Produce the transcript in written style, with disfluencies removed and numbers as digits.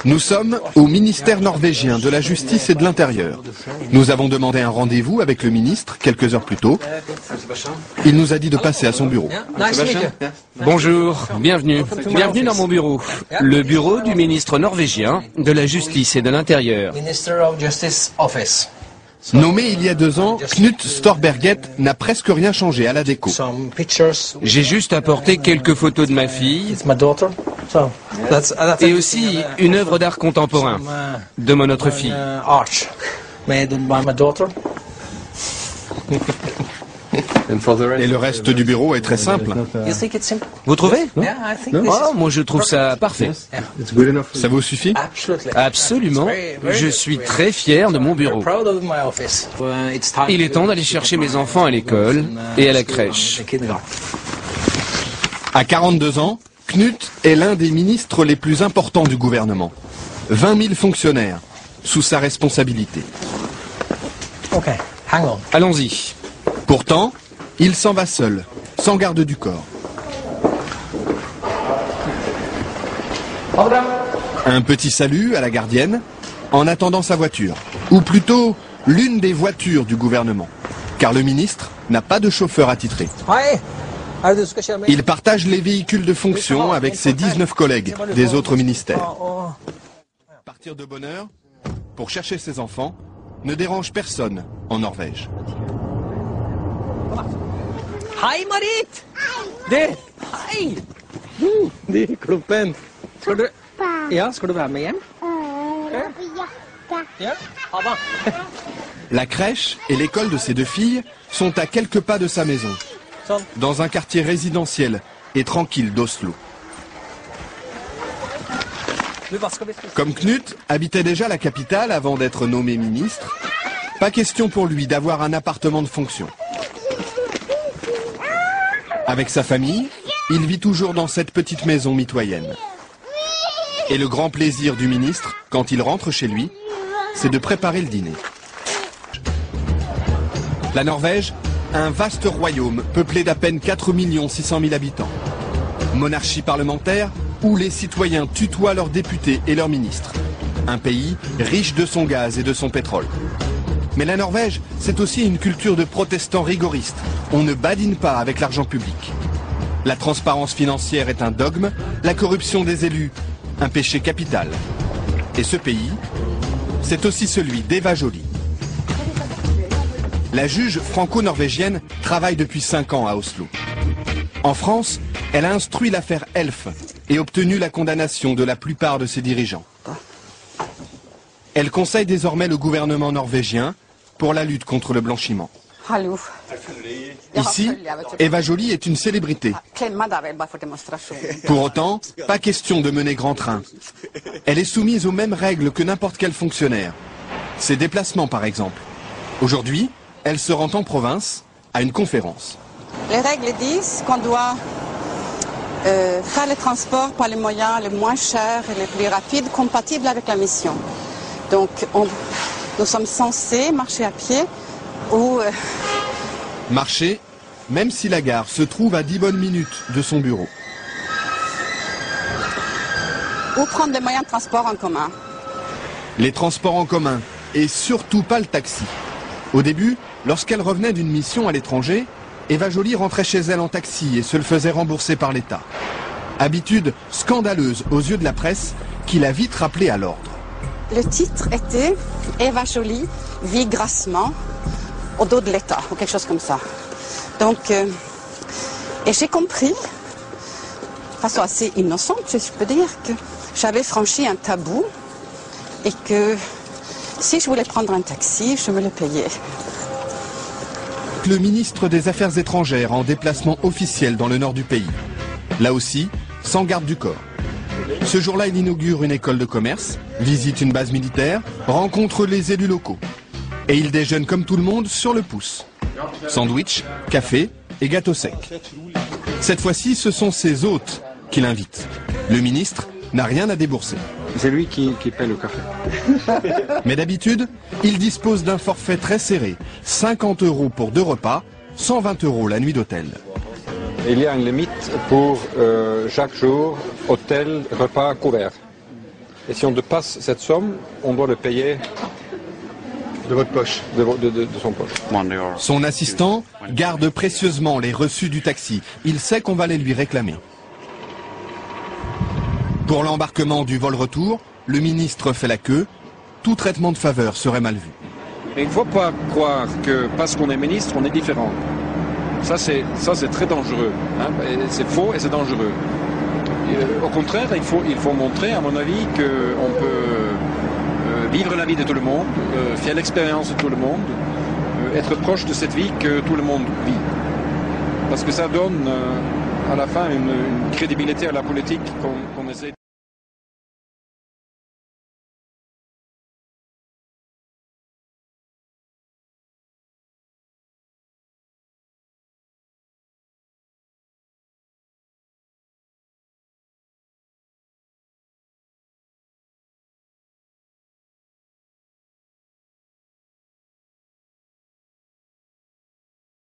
Nous sommes au ministère norvégien de la Justice et de l'Intérieur. Nous avons demandé un rendez-vous avec le ministre quelques heures plus tôt. Il nous a dit de passer à son bureau. Bonjour, bienvenue. Bienvenue dans mon bureau. Le bureau du ministre norvégien de la Justice et de l'Intérieur. Nommé il y a 2 ans, Knut Storberget n'a presque rien changé à la déco. J'ai juste apporté quelques photos de ma fille et aussi une œuvre d'art contemporain de mon autre fille. Et le reste du bureau est très simple. Vous trouvez? Oh, moi je trouve ça parfait. Ça vous suffit? Absolument. Je suis très fier de mon bureau. Il est temps d'aller chercher mes enfants à l'école et à la crèche. À 42 ans, Knut est l'un des ministres les plus importants du gouvernement. 20 000 fonctionnaires sous sa responsabilité. Allons-y. Pourtant, il s'en va seul, sans garde du corps. Un petit salut à la gardienne, en attendant sa voiture. Ou plutôt, l'une des voitures du gouvernement. Car le ministre n'a pas de chauffeur attitré. Il partage les véhicules de fonction avec ses 19 collègues des autres ministères. Partir de bonne heure, pour chercher ses enfants, ne dérange personne en Norvège. Hei, Marit! Du, hei! De Kloppen. Skal du være med hjem? Ja, ha det. La crèche et l'école de ses 2 filles sont à quelques pas de sa maison, dans un quartier résidentiel et tranquille d'Oslo. Comme Knut habitait déjà la capitale avant d'être nommé ministre, pas question pour lui d'avoir un appartement de fonction. Avec sa famille, il vit toujours dans cette petite maison mitoyenne. Et le grand plaisir du ministre, quand il rentre chez lui, c'est de préparer le dîner. La Norvège, un vaste royaume peuplé d'à peine 4 600 000 habitants. Monarchie parlementaire où les citoyens tutoient leurs députés et leurs ministres. Un pays riche de son gaz et de son pétrole. Mais la Norvège, c'est aussi une culture de protestants rigoristes. On ne badine pas avec l'argent public. La transparence financière est un dogme, la corruption des élus, un péché capital. Et ce pays, c'est aussi celui d'Eva Joly. La juge franco-norvégienne travaille depuis 5 ans à Oslo. En France, elle a instruit l'affaire Elf et obtenu la condamnation de la plupart de ses dirigeants. Elle conseille désormais le gouvernement norvégien pour la lutte contre le blanchiment. Ici, Eva Joly est une célébrité. Pour autant, pas question de mener grand train. Elle est soumise aux mêmes règles que n'importe quel fonctionnaire. Ses déplacements, par exemple. Aujourd'hui, elle se rend en province à une conférence. Les règles disent qu'on doit faire les transports par les moyens les moins chers et les plus rapides compatibles avec la mission. Donc, nous sommes censés marcher à pied ou... Marcher, même si la gare se trouve à 10 bonnes minutes de son bureau. Ou prendre des moyens de transport en commun. Les transports en commun, et surtout pas le taxi. Au début, lorsqu'elle revenait d'une mission à l'étranger, Eva Joly rentrait chez elle en taxi et se le faisait rembourser par l'État. Habitude scandaleuse aux yeux de la presse qui l'a vite rappelée à l'ordre. Le titre était « Eva Joly vit grassement au dos de l'État » ou quelque chose comme ça. Donc, et j'ai compris, de façon assez innocente, je peux dire, que j'avais franchi un tabou et que si je voulais prendre un taxi, je me le payais. Le ministre des Affaires étrangères en déplacement officiel dans le nord du pays. Là aussi, sans garde du corps. Ce jour-là, il inaugure une école de commerce, visite une base militaire, rencontre les élus locaux. Et il déjeune comme tout le monde sur le pouce. Sandwich, café et gâteau sec. Cette fois-ci, ce sont ses hôtes qui l'invitent. Le ministre n'a rien à débourser. C'est lui qui paie le café. Mais d'habitude, il dispose d'un forfait très serré. 50 € pour 2 repas, 120 € la nuit d'hôtel. Il y a une limite pour chaque jour, hôtel, repas, couvert. Et si on dépasse cette somme, on doit le payer De votre poche. de son poche. Son assistant garde précieusement les reçus du taxi. Il sait qu'on va les lui réclamer. Pour l'embarquement du vol retour, le ministre fait la queue. Tout traitement de faveur serait mal vu. Il ne faut pas croire que parce qu'on est ministre, on est différent. Ça, c'est très dangereux. Hein. C'est faux et c'est dangereux. Au contraire, il faut montrer, à mon avis, qu'on peut vivre la vie de tout le monde, faire l'expérience de tout le monde, être proche de cette vie que tout le monde vit. Parce que ça donne à la fin une crédibilité à la politique qu'on essaie.